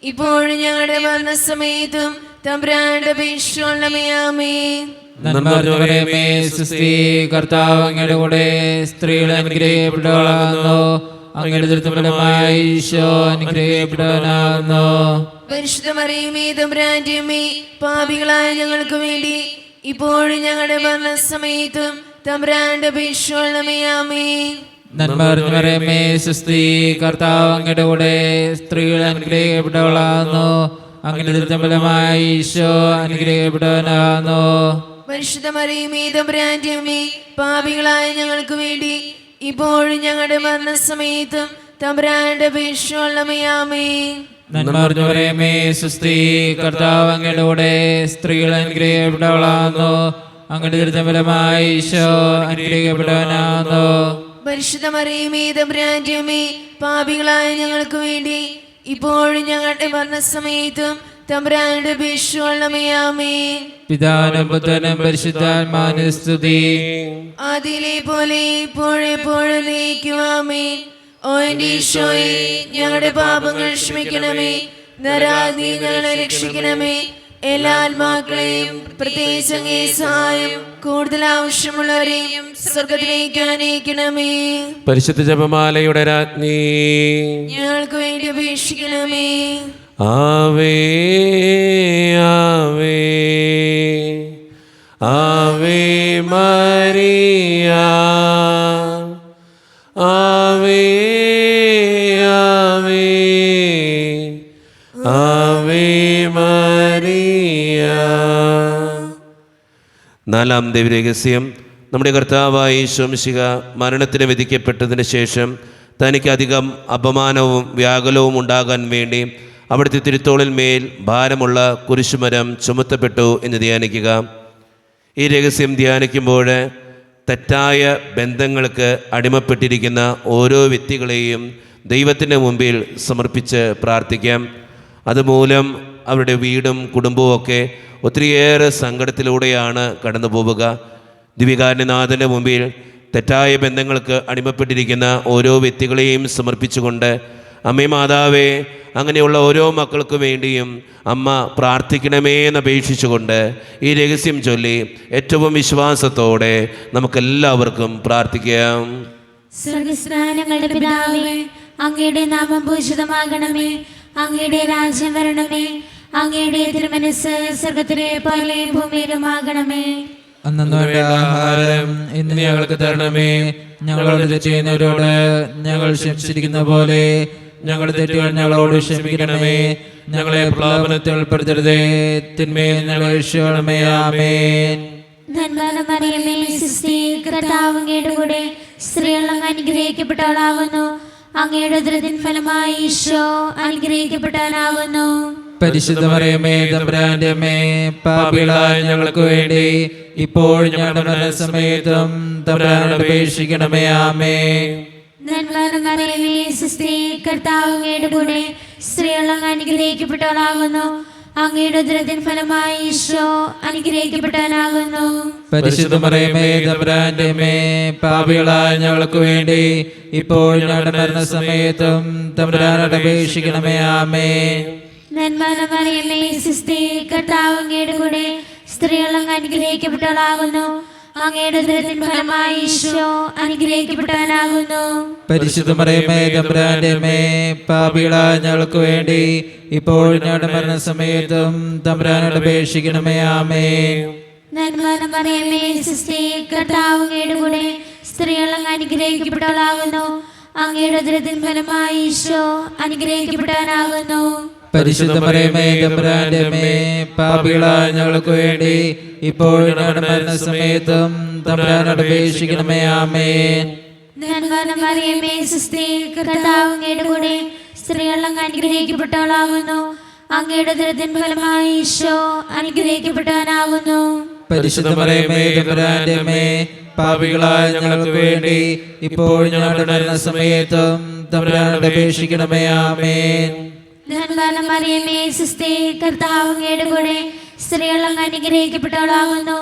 ഇപ്പോഴും ഞങ്ങളുടെ മരണസമയത്തും തമ്പുരാന്റെ അപേക്ഷിക്കണമേ. ആമേൻ. നന്മ അറിഞ്ഞു പറയുമേ സുസ്തി, കർത്താവ് അങ്ങയുടെ കൂടെ സ്ത്രീകൾ അനുഗ്രഹിക്കപ്പെട്ടവളാകുന്നു. അങ്ങയുടെ ദുരിതം ഫലമായി ഈശോ അനുഗ്രഹിക്കപ്പെട്ടവനാകുന്നു. പരിശുദ്ധ മറിയമേ തമ്പുരാന്റെ അമ്മേ, പാപികളായ ഞങ്ങൾക്ക് വേണ്ടി ഇപ്പോഴും ഞങ്ങളുടെ മരണസമയത്തും തമ്പുരാന്റെ അപേക്ഷിക്കണമേ. ആമേൻ. നന്മ അറിഞ്ഞു പറയുമേ സുസ്തി, കർത്താവ് അങ്ങയുടെ കൂടെ സ്ത്രീകൾ അനുഗ്രഹിക്കപ്പെട്ടവളാകുന്നു. അങ്ങയുടെ ദുരിതം ഫലമായി ഈശോ അനുഗ്രഹിക്കപ്പെട്ടവനാകുന്നു. പരിശുദ്ധ മറിയമേ തമ്പുരാന്റെ അമ്മേ, പാപികളായ ഞങ്ങൾക്ക് വേണ്ടി ഇപ്പോഴും ഞങ്ങളുടെ മരണസമയത്തും തമ്പുരാന്റെ അപേക്ഷിക്കണമേ. ആമേൻ. നന്മ അറിഞ്ഞു പറയുമേ സുസ്തി, കർത്താവ് അങ്ങയുടെ കൂടെ സ്ത്രീകൾ അനുഗ്രഹിക്കപ്പെട്ടവളാകുന്നു. അങ്ങയുടെ ദുരിതം ഫലമായി ഈശോ അനുഗ്രഹിക്കപ്പെട്ടവനാകുന്നു. പരിശുദ്ധ മറിയമേ തമ്പുരാന്റെ അമ്മേ, പാപികളായ ഞങ്ങൾക്ക് വേണ്ടി ഇപ്പോഴും ഞങ്ങളുടെ മരണസമയത്തും തമ്പുരാന്റെ അപേക്ഷിക്കണമേ. ആമേൻ. പിതാവിനും പുത്രനും പരിശുദ്ധാത്മാവിനും സ്തുതി. ആദിയിലെ പോലെ ഇപ്പോഴെപ്പോഴും നീക്കും. ആമേൻ. ഓ എന്റെ ഈശോയെ, ഞങ്ങളുടെ പാപങ്ങൾ ക്ഷമിക്കണമേ. നരാഗ്നി ഞങ്ങളെ രക്ഷിക്കണമേ. എല്ലാ ആത്മാക്കളെയും പ്രത്യേകിച്ച് അങ്ങേ സഹായം കൂടുതൽ ആവശ്യമുള്ളവരെയും സ്വർഗത്തിലേക്ക് അനയിക്കണമേ. പരിശുദ്ധ ജപമാലയുടെ രാജ്ഞി, ഞങ്ങൾക്ക് വേണ്ടി അപേക്ഷിക്കണമേ. ആവേ ആവേ ആവേ മരിയ, ആവേ ആവേ ആവേ മരിയ. നാലാം ദൈവരഹസ്യം, നമ്മുടെ കർത്താവായ യേശു മിശിഹ മരണത്തിന് വിധിക്കപ്പെട്ടതിന് ശേഷം തനിക്ക് അധികം അപമാനവും വ്യാകുലവും ഉണ്ടാകാൻ വേണ്ടി അവിടുത്തെ തിരുത്തോളിൽ മേൽ ഭാരമുള്ള കുരിശുമരം ചുമത്തപ്പെട്ടു എന്ന് ധ്യാനിക്കുക. ഈ രഹസ്യം ധ്യാനിക്കുമ്പോൾ തെറ്റായ ബന്ധങ്ങൾക്ക് അടിമപ്പെട്ടിരിക്കുന്ന ഓരോ വ്യക്തികളെയും ദൈവത്തിൻ്റെ മുമ്പിൽ സമർപ്പിച്ച് പ്രാർത്ഥിക്കാം. അതുമൂലം അവരുടെ വീടും കുടുംബവും ഒക്കെ ഒത്തിരിയേറെ സങ്കടത്തിലൂടെയാണ് കടന്നു പോവുക. ദിവ്യകാരുണ്യനാഥൻ്റെ മുമ്പിൽ തെറ്റായ ബന്ധങ്ങൾക്ക് അടിമപ്പെട്ടിരിക്കുന്ന ഓരോ വ്യക്തികളെയും സമർപ്പിച്ചുകൊണ്ട്, അമ്മേ മാതാവേ, അങ്ങനെയുള്ള ഓരോ മക്കൾക്ക് വേണ്ടിയും അമ്മ പ്രാർത്ഥിക്കണമേ എന്നപേക്ഷിച്ചുകൊണ്ട് ഈ രഹസ്യം ചൊല്ലി ഏറ്റവും വിശ്വാസത്തോടെ നമുക്കെല്ലാവർക്കും പ്രാർത്ഥിക്കാം. സ്വർഗസ്നാനങ്ങളുടെ പിതാവേ, അങ്ങയുടെ നാമം പൂജിതമാകണമേ. അങ്ങയുടെ രാജ്യം വരണമേ. അങ്ങയുടെ തിരുമനസ്സ് സ്വർഗ്ഗത്തിലെ പോലെ ഭൂമിയിലുമാകണമേ. അന്നു വേണ്ട ആഹാരം ഇന്ന് ഞങ്ങൾക്ക് തരണമേ. ഞങ്ങളോട് തെറ്റ് ചെയ്യുന്നവരോട് ഞങ്ങൾ ക്ഷമിച്ചിരിക്കുന്ന പോലെ ഞങ്ങളുടെ തെറ്റുകൾ ഞങ്ങളോട് ക്ഷമിക്കണമേ. ഞങ്ങളെ പ്രലോഭനത്തിൽ ഉൾപ്പെടുത്തരുതേ, തിന്മയിൽ ഞങ്ങളെ രക്ഷിക്കണമേ. ആമേൻ. നന്മ മറിയമേ, സുസ്തി, കർത്താവ് അങ്ങയുടെ കൂടെ സ്ത്രീകൾ അങ്ങ് അനുഗ്രഹിക്കപ്പെട്ടവളാകുന്നു. അങ്ങയുടെ ഉദരത്തിൻ ഫലമായി ഈശോ അനുഗ്രഹിക്കപ്പെട്ടവനാകുന്നു. പരിശുദ്ധ മറിയമേ, തമ്പുരാന്റെ അമ്മേ, പാപികളായ ഞങ്ങൾക്ക് വേണ്ടി ഇപ്പോൾ ഞങ്ങളുടെ മരണസമയത്തും തമ്പുരാനോട് അപേക്ഷിക്കണമേ. ആമേൻ. നന്മ മറിയമേ, സുസ്തി, കർത്താവ് അങ്ങയുടെ കൂടെ സ്ത്രീകൾ അങ്ങ് അനുഗ്രഹിക്കപ്പെട്ടവളാകുന്നു. അങ്ങയുടെ ഉദരത്തിൻ ഫലമായി ഈശോ അനുഗ്രഹിക്കപ്പെട്ടവനാകുന്നു. പരിശുദ്ധ മറിയമേ, തമ്പുരാന്റെ അമ്മേ, പാപികളായ ഞങ്ങൾക്ക് വേണ്ടി ഇപ്പോൾ ഞങ്ങളുടെ മരണസമയത്തും തമ്പുരാനോട് അപേക്ഷിക്കണമേ. ആമേൻ. നന്മ മറിയമേ, സുസ്തി, കർത്താവ് അങ്ങയുടെ കൂടെ സ്ത്രീകൾ അങ്ങ് അനുഗ്രഹിക്കപ്പെട്ടവളാകുന്നു. അങ്ങയുടെ ഉദരത്തിൻ ഫലമായി ഈശോ അനുഗ്രഹിക്കപ്പെട്ടവനാകുന്നു. പരിശുദ്ധ മറിയമേ, തമ്പുരാന്റെ അമ്മേ, പാപികളായ ഞങ്ങൾക്ക് വേണ്ടി ഇപ്പോൾ ഞങ്ങളുടെ മരണസമയത്തും തമ്പുരാനോട് അപേക്ഷിക്കണമേ. ആമേൻ. നന്മ മറിയമേ, സുസ്തി, കർത്താവ് അങ്ങയുടെ കൂടെ സ്ത്രീകൾ അങ്ങ് അനുഗ്രഹിക്കപ്പെട്ടവളാകുന്നു. അങ്ങയുടെ ഉദരത്തിൻ ഫലമായി ഈശോ അനുഗ്രഹിക്കപ്പെട്ടവനാകുന്നു. പരിശുദ്ധ മറിയമേ, തമ്പുരാന്റെ അമ്മേ, പാപികളായ ഞങ്ങൾക്ക് വേണ്ടി ഇപ്പോൾ ഞങ്ങളുടെ മരണസമയത്തും തമ്പുരാനോട് അപേക്ഷിക്കണമേ. ആമേൻ. നന്മ മറിയമേ, സുസ്തി, കർത്താവ് അങ്ങയുടെ കൂടെ സ്ത്രീകൾ അങ്ങ് അനുഗ്രഹിക്കപ്പെട്ടവളാകുന്നു. അങ്ങയുടെ ഉദരത്തിൻ ഫലമായി ഈശോ അനുഗ്രഹിക്കപ്പെട്ടവനാകുന്നു. പരിശുദ്ധ മറിയമേ, തമ്പുരാന്റെ അമ്മേ, പാപികളായ ഞങ്ങൾക്ക് വേണ്ടി ഇപ്പോൾ ഞങ്ങളുടെ മരണസമയത്തും തമ്പുരാനോട് അപേക്ഷിക്കണമേ. ആമേൻ. നന്മ മറിയമേ, സുസ്തി, കർത്താവ് അങ്ങയുടെ കൂടെ സ്ത്രീകൾ അങ്ങ് അനുഗ്രഹിക്കപ്പെട്ടവളാകുന്നു.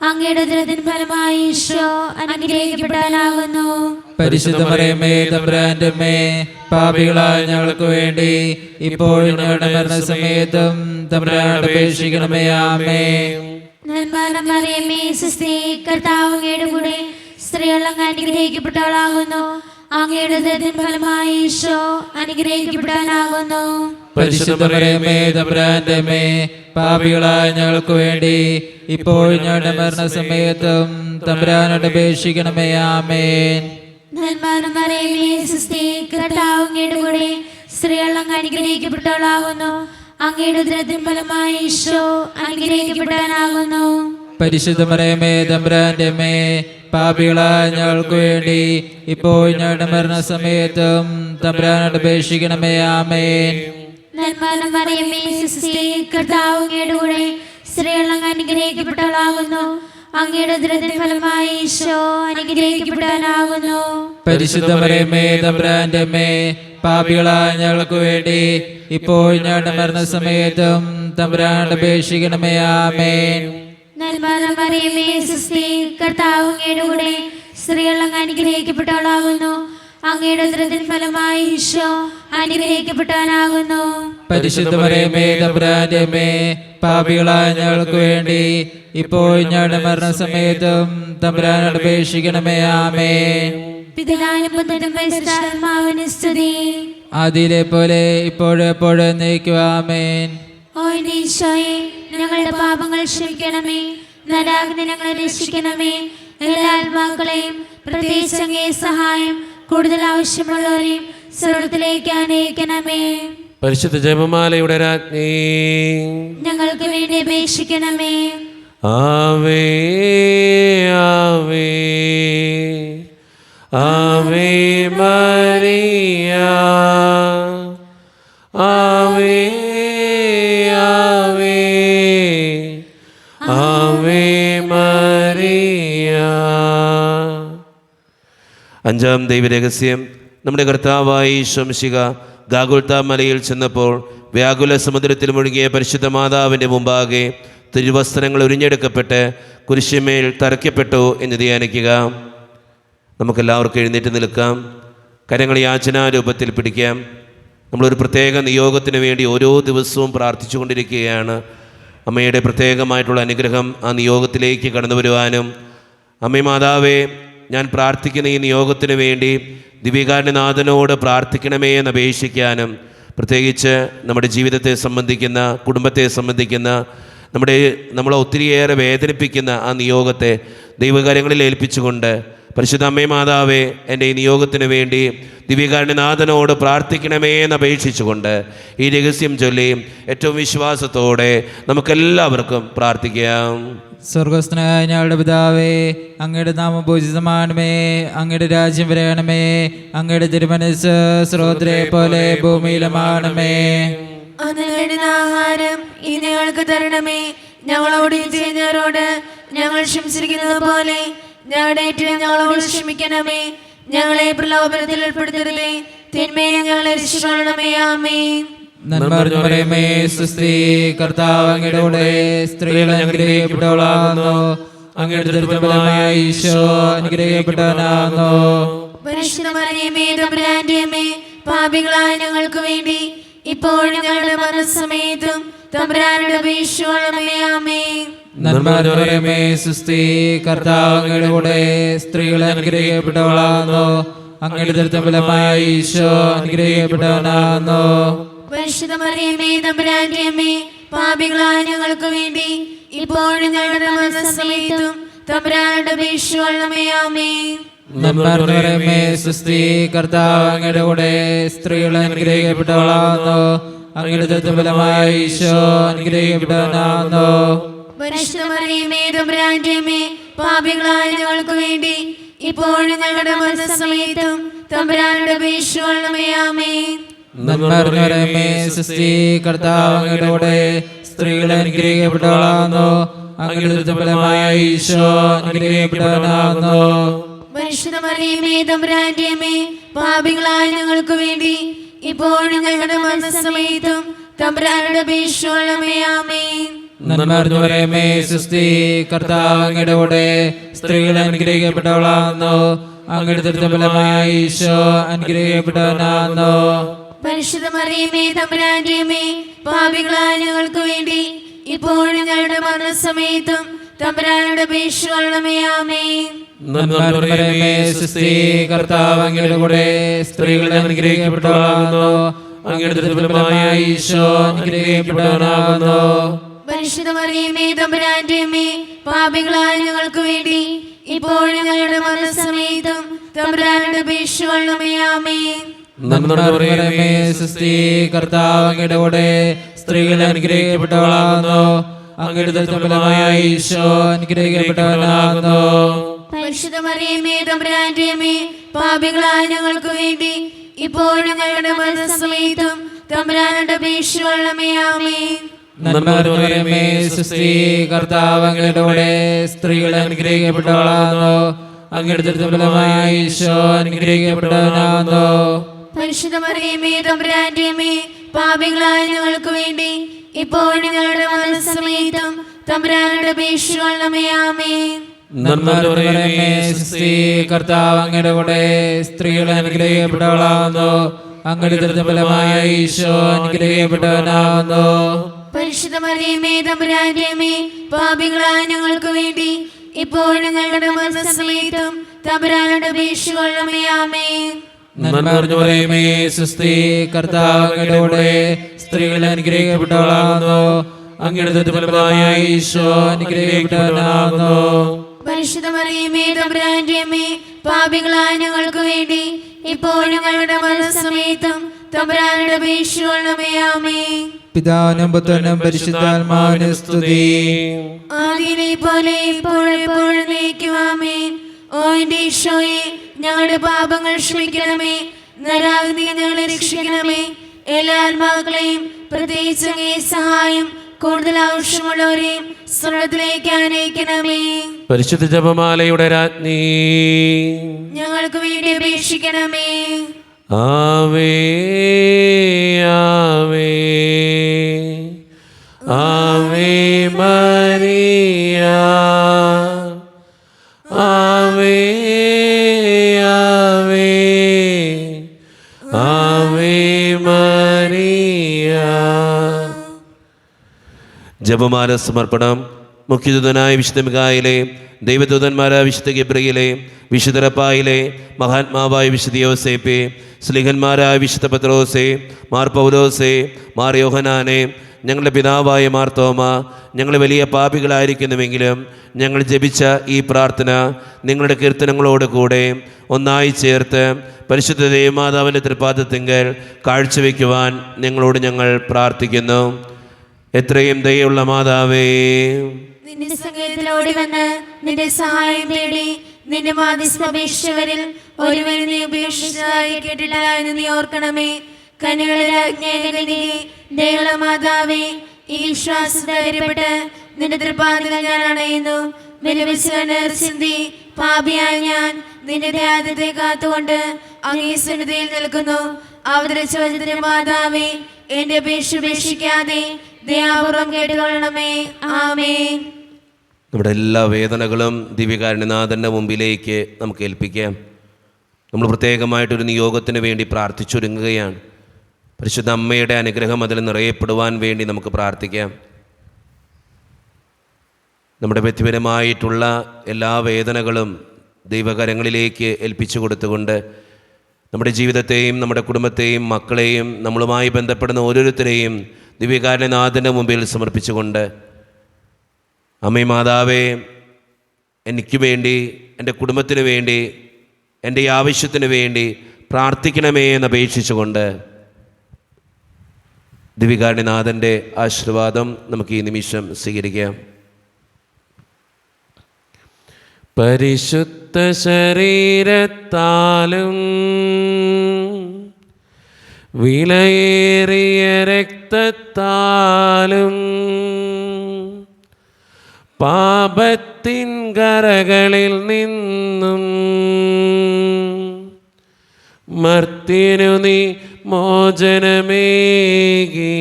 അങ്ങയുടെ ഉദരത്തിൻ ഫലമായി ഈശോ അനുഗ്രഹിക്കപ്പെട്ടവനാകുന്നു. പരിശുദ്ധ മറിയമേ, തമ്പുരാന്റെ അമ്മേ, പാപികളായ ഞങ്ങൾക്ക് വേണ്ടി ഇപ്പോൾ ഞങ്ങളുടെ മരണസമയത്തും തമ്പുരാനോട് അപേക്ഷിക്കണമേ. ആമേൻ. നന്മ മറിയമേ, സുസ്തി, കർത്താവ് അങ്ങയുടെ കൂടെ സ്ത്രീകൾ അങ്ങ് അനുഗ്രഹിക്കപ്പെട്ടവളാകുന്നു. അങ്ങയുടെ ഉദരത്തിൻ ഫലമായി ഈശോ അനുഗ്രഹിക്കപ്പെട്ടവനാകുന്നു. പരിശുദ്ധ മറിയമേ, തമ്പുരാന്റെ അമ്മേ, പാപികളായ ഞങ്ങൾക്ക് വേണ്ടി ഇപ്പോൾ ഞങ്ങളുടെ മരണസമയത്തും തമ്പുരാനോട് അപേക്ഷിക്കണമേ. ആമേൻ. നന്മ മറിയമേ, സുസ്തി, കർത്താവ് അങ്ങയുടെ കൂടെ സ്ത്രീകൾ അങ്ങ് അനുഗ്രഹിക്കപ്പെട്ടവളാകുന്നു. അങ്ങയുടെ ഉദരത്തിൻ ഫലമായി ഈശോ അനുഗ്രഹിക്കപ്പെട്ടവനാകുന്നു. പരിശുദ്ധ മറിയമേ, തമ്പുരാന്റെ അമ്മേ, പാപികളായ ഞങ്ങൾക്ക് വേണ്ടി ഇപ്പോൾ ഞങ്ങളുടെ മരണസമയത്തും തമ്പുരാനോട് അപേക്ഷിക്കണമേ. ആമേൻ. നന്മ മറിയമേ, സുസ്തി, കർത്താവ് അങ്ങയുടെ കൂടെ സ്ത്രീകൾ അങ്ങ് അനുഗ്രഹിക്കപ്പെട്ടവളാകുന്നു. അങ്ങയുടെ ഉദരത്തിൻ ഫലമായി ഈശോ അനുഗ്രഹിക്കപ്പെട്ടവനാകുന്നു. പരിശുദ്ധ മറിയമേ, തമ്പുരാന്റെ അമ്മേ, പാപികളായ ഞങ്ങൾക്ക് വേണ്ടി ഇപ്പോൾ ഞങ്ങളുടെ മരണസമയത്തും തമ്പുരാനോട് അപേക്ഷിക്കണമേ. ആമേൻ. നന്മ മറിയമേ, സുസ്തി, കർത്താവ് അങ്ങയുടെ കൂടെ സ്ത്രീകൾ അങ്ങ് അനുഗ്രഹിക്കപ്പെട്ടവളാകുന്നു. അങ്ങയുടെ ഉദരത്തിൻ ഫലമായി ഈശോ അനുഗ്രഹിക്കപ്പെട്ടവനാകുന്നു. പരിശുദ്ധ മറിയമേ, തമ്പുരാന്റെ അമ്മേ, പാപികളായ ഞങ്ങൾക്ക് വേണ്ടി ഇപ്പോൾ ഞങ്ങളുടെ മരണസമയത്തും തമ്പുരാനോട് അപേക്ഷിക്കണമേ. ആമേൻ. പിതാവിനും പുത്രനും പരിശുദ്ധാത്മാവിനും സ്തുതി. ആദിയിലെ പോലെ ഇപ്പോഴെപ്പോഴും എന്നേക്കും. ആമേൻ. ഓ എന്റെ ഈശോയെ, ഞങ്ങളുടെ പാപങ്ങൾ ക്ഷമിക്കണമേ. നരകാഗ്നി ഞങ്ങളെ രക്ഷിക്കണമേ. എല്ലാ ആത്മാക്കളെയും പ്രത്യേകിച്ച് അങ്ങേ സഹായം കൂടുതൽ ആവശ്യമുള്ളവരെയും സ്വർഗ്ഗത്തിലേക്ക് അനയിക്കണമേ. പരിശുദ്ധ ജപമാലയുടെ രാജ്ഞി, ഞങ്ങൾക്ക് വേണ്ടി അപേക്ഷിക്കണമേ. ആവേ ആവേ ആവേ മരിയ, ആവേ ആവേ ആവേ മരിയ. അഞ്ചാം ദൈവരഹസ്യം. നമ്മുടെ കർത്താവായ ഈശോ മിശിഹ ഗാഗുൽത്താ മലയിൽ ചെന്നപ്പോൾ വ്യാകുല സമുദ്രത്തിൽ മുഴുകിയ പരിശുദ്ധ മാതാവിൻ്റെ മുമ്പാകെ തിരുവസ്ത്രങ്ങൾ ഉരിഞ്ഞെടുക്കപ്പെട്ട് കുരിശിന്മേൽ തറയ്ക്കപ്പെട്ടു എന്ന് ധ്യാനിക്കുക. നമുക്കെല്ലാവർക്കും എഴുന്നേറ്റ് നിൽക്കാം. കരങ്ങൾ യാചനാരൂപത്തിൽ പിടിക്കാം. നമ്മളൊരു പ്രത്യേക നിയോഗത്തിന് വേണ്ടി ഓരോ ദിവസവും പ്രാർത്ഥിച്ചു കൊണ്ടിരിക്കുകയാണ്. അമ്മയുടെ പ്രത്യേകമായിട്ടുള്ള അനുഗ്രഹം ആ നിയോഗത്തിലേക്ക് കടന്നു വരുവാനും, അമ്മേ മാതാവേ, ഞാൻ പ്രാർത്ഥിക്കുന്ന ഈ നിയോഗത്തിനു വേണ്ടി ദിവ്യകാരുണ്യനാഥനോട് പ്രാർത്ഥിക്കണമേ എന്ന് അപേക്ഷിക്കാനും, പ്രത്യേകിച്ച് നമ്മുടെ ജീവിതത്തെ സംബന്ധിക്കുന്ന, കുടുംബത്തെ സംബന്ധിക്കുന്ന, നമ്മളെ ഒത്തിരിയേറെ വേദനിപ്പിക്കുന്ന ആ നിയോഗത്തെ ദൈവകാര്യങ്ങളിൽ ഏൽപ്പിച്ചുകൊണ്ട്, പരിശുദ്ധ അമ്മേ മാതാവേ, എൻ്റെ ഈ നിയോഗത്തിന് വേണ്ടി ദിവ്യകാരുണ്യനാഥനോട് പ്രാർത്ഥിക്കണമേ എന്ന് അപേക്ഷിച്ചുകൊണ്ട് ഈ രഹസ്യം ചൊല്ലി ഏറ്റവും വിശ്വാസത്തോടെ നമുക്കെല്ലാവർക്കും പ്രാർത്ഥിക്കാം. സ്വർഗസ്ഥനായ ഞങ്ങളുടെ പിതാവേ, അങ്ങയുടെ നാമം പൂജിതമാണമേ, അങ്ങയുടെ രാജ്യം വരണമേ, അങ്ങയുടെ തിരുമനസ്സ് സ്രോതരെ പോലെ ഭൂമിയിലുമാണമേ. അന്ന് വേണ്ടുന്ന ആഹാരം ഇനി ഞങ്ങൾക്ക് തരണമേ. ഞങ്ങളോട് ചെയ്യുന്നവരോട് ഞങ്ങൾ ക്ഷമിച്ചിരിക്കുന്നത് പോലെ ഞങ്ങളുടെ ഏറ്റവും ഞങ്ങളോട് ക്ഷമിക്കണമേ. ഞങ്ങളെ പ്രലോഭനത്തിൽ ഉൾപ്പെടുത്തരുതേ, തിന്മയെ ഞങ്ങളെ രക്ഷിക്കണമേ. ആമേൻ. നന്മ നിറഞ്ഞ മറിയമേ, സ്വസ്തി, കർത്താവ് അങ്ങയുടെ കൂടെ സ്ത്രീകൾ അനുഗ്രഹിക്കപ്പെട്ടവളാകുന്നു, അങ്ങയുടെ ദുർബലമായ ഈശോ അനുഗ്രഹിക്കപ്പെട്ടവനാകുന്നു. പരിശുദ്ധ മറിയമേ, തമ്പുരാന്റെ അമ്മേ, പാപികളായ ഞങ്ങൾക്ക് വേണ്ടി ഇപ്പോഴും ഞങ്ങളുടെ മരണസമയത്തും തമ്പുരാനോട് അപേക്ഷിക്കണമേ. ആമേൻ. നന്മ നിറഞ്ഞ മറിയമേ, സ്വസ്തി, കർത്താവ് അങ്ങയുടെ കൂടെ സ്ത്രീകൾ അനുഗ്രഹിക്കപ്പെട്ടവളാകുന്നു, അങ്ങയുടെ ദുർബലമായ ഈശോ അനുഗ്രഹിക്കപ്പെട്ടവനാകുന്നു. പരിശുദ്ധ മറിയമേ, തമ്പുരാന്റെ അമ്മേ, പാപികളായ ഞങ്ങൾക്ക് വേണ്ടി ഇപ്പോഴും ഞങ്ങളുടെ മരണസമയത്തും തമ്പുരാനോട് അപേക്ഷിക്കണമേ. ആമേൻ. നന്മ നിറഞ്ഞ മറിയമേ, സ്വസ്തി, കർത്താവ് അങ്ങയുടെ കൂടെ സ്ത്രീകൾ അനുഗ്രഹിക്കപ്പെട്ടവളാകുന്നു, അങ്ങയുടെ ദുർബലമായ ഈശോ അനുഗ്രഹിക്കപ്പെട്ടവനാകുന്നു. പരിശുദ്ധ മറിയമേ, തമ്പുരാന്റെ അമ്മേ, പാപികളായ ഞങ്ങൾക്ക് വേണ്ടി ഇപ്പോഴും ഞങ്ങളുടെ മരണസമയത്തും തമ്പുരാനോട് അപേക്ഷിക്കണമേ. ആമേൻ. നന്മ നിറഞ്ഞ മറിയമേ, സ്വസ്തി, കർത്താവ് അങ്ങയുടെ കൂടെ സ്ത്രീകൾ അനുഗ്രഹിക്കപ്പെട്ടവളാകുന്നു, അങ്ങയുടെ ദുർബലമായ ഈശോ അനുഗ്രഹിക്കപ്പെട്ടവനാകുന്നു. പരിശുദ്ധ മറിയമേ, തമ്പുരാന്റെ അമ്മേ, പാപികളായ ഞങ്ങൾക്ക് വേണ്ടി ഇപ്പോഴും ഞങ്ങളുടെ മരണസമയത്തും തമ്പുരാനോട് അപേക്ഷിക്കണമേ. ആമേൻ. നന്മ നിറഞ്ഞ മറിയമേ, സ്വസ്തി, കർത്താവ് അങ്ങയുടെ കൂടെ സ്ത്രീകൾ അനുഗ്രഹിക്കപ്പെട്ടവളാകുന്നു, അങ്ങയുടെ ദുർബലമായ ഈശോ അനുഗ്രഹിക്കപ്പെട്ടവനാകുന്നു. പരിശുദ്ധ മറിയമേ, തമ്പുരാന്റെ അമ്മേ, പാപികളായ ഞങ്ങൾക്ക് വേണ്ടി ഇപ്പോഴും ഞങ്ങളുടെ മരണസമയത്തും തമ്പുരാനോട് അപേക്ഷിക്കണമേ. ആമേൻ. നന്മ നിറഞ്ഞ മറിയമേ, സ്വസ്തി, കർത്താവ് അങ്ങയുടെ കൂടെ സ്ത്രീകൾ അനുഗ്രഹിക്കപ്പെട്ടവളാകുന്നു, അങ്ങയുടെ ദുർബലമായ ഈശോ അനുഗ്രഹിക്കപ്പെട്ടവനാകുന്നു. പരിശുദ്ധ മറിയമേ, തമ്പുരാന്റെ അമ്മേ, പാപികളായ ഞങ്ങൾക്ക് വേണ്ടി ഇപ്പോഴും ഞങ്ങളുടെ മരണസമയത്തും തമ്പുരാനോട് അപേക്ഷിക്കണമേ. ആമേൻ. നന്മ നിറഞ്ഞ മറിയമേ, സ്വസ്തി, കർത്താവ് അങ്ങയുടെ കൂടെ സ്ത്രീകൾ അനുഗ്രഹിക്കപ്പെട്ടവളാകുന്നു, അങ്ങയുടെ ദുർബലമായ ഈശോ അനുഗ്രഹിക്കപ്പെട്ടവനാകുന്നു. പരിശുദ്ധ മറിയമേ, തമ്പുരാന്റെ അമ്മേ, പാപികളായ ഞങ്ങൾക്ക് വേണ്ടി ഇപ്പോഴും ഞങ്ങളുടെ മരണസമയത്തും തമ്പുരാനോട് അപേക്ഷിക്കണമേ. ആമേൻ. നന്മ നിറഞ്ഞ മറിയമേ, സ്വസ്തി, കർത്താവ് അങ്ങയുടെ കൂടെ സ്ത്രീകൾ അനുഗ്രഹിക്കപ്പെട്ടവളാകുന്നു, അങ്ങയുടെ ദുർബലമായ ഈശോ അനുഗ്രഹിക്കപ്പെട്ടവനാകുന്നു. പരിശുദ്ധ മറിയമേ, തമ്പുരാന്റെ അമ്മേ, പാപികളായ ഞങ്ങൾക്ക് വേണ്ടി ഇപ്പോഴും ഞങ്ങളുടെ മരണസമയത്തും തമ്പുരാനോട് അപേക്ഷിക്കണമേ. ആമേൻ. നന്മ നിറഞ്ഞ മറിയമേ, സ്വസ്തി, കർത്താവ് അങ്ങയുടെ കൂടെ സ്ത്രീകൾ അനുഗ്രഹിക്കപ്പെട്ടവളാകുന്നു, അങ്ങയുടെ ദുർബലമായ ഈശോ അനുഗ്രഹിക്കപ്പെട്ടവനാകുന്നു. പരിശുദ്ധ മറിയമേ, തമ്പുരാന്റെ അമ്മേ, പാപികളായ ഞങ്ങൾക്ക് വേണ്ടി ഇപ്പോഴും ഞങ്ങളുടെ മരണസമയത്തും തമ്പുരാനോട് അപേക്ഷിക്കണമേ. ആമേൻ. നന്മ നിറഞ്ഞ മറിയമേ, സ്വസ്തി, കർത്താവ് അങ്ങയുടെ കൂടെ സ്ത്രീകൾ അനുഗ്രഹിക്കപ്പെട്ടവളാകുന്നു, അങ്ങയുടെ ദുർബലമായ ഈശോ അനുഗ്രഹിക്കപ്പെട്ടവനാകുന്നു. പരിശുദ്ധ മറിയമേ, തമ്പുരാന്റെ അമ്മേ, പാപികളായ ഞങ്ങൾക്ക് വേണ്ടി ഇപ്പോഴും ഞങ്ങളുടെ മരണസമയത്തും തമ്പുരാനോട് അപേക്ഷിക്കണമേ. ആമേൻ. പിതാവിനും പുത്രനും പരിശുദ്ധാത്മാവിനും സ്തുതി. ആദിയിലെ പോലെ ഇപ്പോഴെപ്പോഴും എന്നേക്കും. ആമേൻ. ഓ എന്റെ ഈശോയെ, ഞങ്ങളുടെ പാപങ്ങൾ ക്ഷമിക്കണമേ, നരകാഗ്നി ഞങ്ങളെ രക്ഷിക്കണമേ. എല്ലാ ആത്മാക്കളെയും പ്രത്യേകിച്ച് അങ്ങേ സഹായം കൂടുതൽ ആവശ്യമുള്ളവരെയും സ്വർഗ്ഗത്തിലേക്ക് അനയിക്കണമേ. പരിശുദ്ധ ജപമാലയുടെ രാജ്ഞി, ഞങ്ങൾക്ക് വേണ്ടി അപേക്ഷിക്കണമേ. ആവേ ആവേ ആവേ മരിയ, ആവേ ആവേ ആവേ മരിയ. ജപമാല സമർപ്പണം. മുഖ്യദൂതനായ വിശുദ്ധ മിഖായേലേ, ദൈവദൂതന്മാരായ വിശുദ്ധ ഗബ്രിയേലേ, വിശുദ്ധ റഫായേലേ, മഹാത്മാവായ വിശുദ്ധ യോസേപ്പേ, സ്ലീഹന്മാരായ വിശുദ്ധ പത്രോസേ, മാർ പൗലോസേ, മാർ യോഹനാനെ, ഞങ്ങളുടെ പിതാവായ മാർ തോമ, ഞങ്ങൾ വലിയ പാപികളായിരിക്കുന്നുവെങ്കിലും ഞങ്ങൾ ജപിച്ച ഈ പ്രാർത്ഥന നിങ്ങളുടെ കീർത്തനങ്ങളോട് കൂടെ ഒന്നായി ചേർത്ത് പരിശുദ്ധ ദേവമാതാവിൻ്റെ തൃപ്പാദത്തിങ്കൽ കാഴ്ചവെക്കുവാൻ ഞങ്ങൾ പ്രാർത്ഥിക്കുന്നു. എത്രയും ദയുള്ള മാതാവേ, നിന്റെ സങ്കേതത്തിലോടി വന്ന് നിന്റെ സഹായം തേടി നിന്റെ മാധ്യസ്ഥ അപേക്ഷിച്ചവരിൽ ഒരുവരും നീ ഉപേക്ഷിച്ചതായി കേട്ടില്ല എന്ന് നീ ഓർക്കണമേ. കന്യകളുടെ രാജ്ഞി ദയുള്ള മാതാവേ, ഈ വിശ്വാസധൈര്യപ്പെട്ട് നിന്റെ തൃപ്പാദത്തിൽ ഞാൻ അണയുന്നു. വിലപിച്ച് ചിന്തി പാപിയായ ഞാൻ നിന്റെ ധ്യാനത്തെ കാത്തുകൊണ്ട് അങ്ങേ സന്നിധിയിൽ നിൽക്കുന്നു. അവതരിച്ച വചനത്തിന്റെ മാതാവേ, എന്റെ അപേക്ഷ ഉപേക്ഷിക്കാതെ ദയാപൂർവം കേട്ടുകൊള്ളണമേ. ആമേൻ. നമ്മുടെ എല്ലാ വേദനകളും ദിവ്യകാരുണ്യനാഥൻ്റെ മുമ്പിലേക്ക് നമുക്ക് ഏൽപ്പിക്കാം. നമ്മൾ പ്രത്യേകമായിട്ടൊരു നിയോഗത്തിന് വേണ്ടി പ്രാർത്ഥിച്ചൊരുങ്ങുകയാണ്. പരിശുദ്ധ അമ്മയുടെ അനുഗ്രഹം അതിൽ നിറയപ്പെടുവാൻ വേണ്ടി നമുക്ക് പ്രാർത്ഥിക്കാം. നമ്മുടെ വ്യക്തിപരമായിട്ടുള്ള എല്ലാ വേദനകളും ദൈവകരങ്ങളിലേക്ക് ഏൽപ്പിച്ചു കൊടുത്തുകൊണ്ട് നമ്മുടെ ജീവിതത്തെയും നമ്മുടെ കുടുംബത്തെയും മക്കളെയും നമ്മളുമായി ബന്ധപ്പെടുന്ന ഓരോരുത്തരെയും ദിവ്യകാരുണ്യനാഥൻ്റെ മുമ്പിൽ സമർപ്പിച്ചുകൊണ്ട്, അമ്മേ മാതാവേ, എനിക്ക് വേണ്ടി, എൻ്റെ കുടുംബത്തിന് വേണ്ടി, എൻ്റെ ആവശ്യത്തിന് വേണ്ടി പ്രാർത്ഥിക്കണമേ എന്നപേക്ഷിച്ചുകൊണ്ട് ദിവ്യകാരുണ്യനാഥൻ്റെ ആശീർവാദം നമുക്ക് ഈ നിമിഷം സ്വീകരിക്കാം. പരിശുദ്ധ ശരീരത്താലും വിലയേറിയ രക്തത്താലും പാപത്തിൻ കരകളിൽ നിന്നും മർത്യനു നീ മോചനമേകി.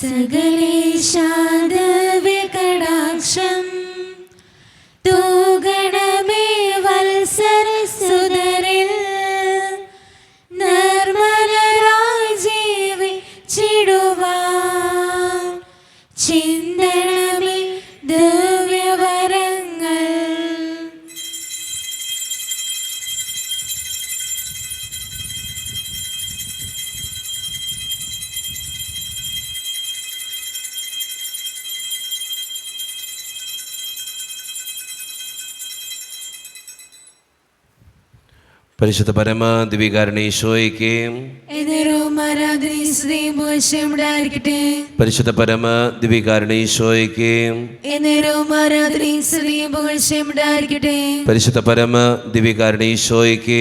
സകലേശാദവ്യകടാക്ഷം തൂഗണമേ വത്സരസുതരിൽ നിർമ്മലരായി ജീവിച്ചിടുവാൻ ചിന്തണമേ ദിവ്യവരങ്ങൾ. പരിശുദ്ധ പരമ ദിവ്യകാരുണ്യേശോയ്ക്ക് പരിശുദ്ധ പരമ ദിവ്യകാരുണ്യേശോയ്ക്ക് പരിശുദ്ധ പരമ ദിവ്യകാരുണ്യേശോയ്ക്ക്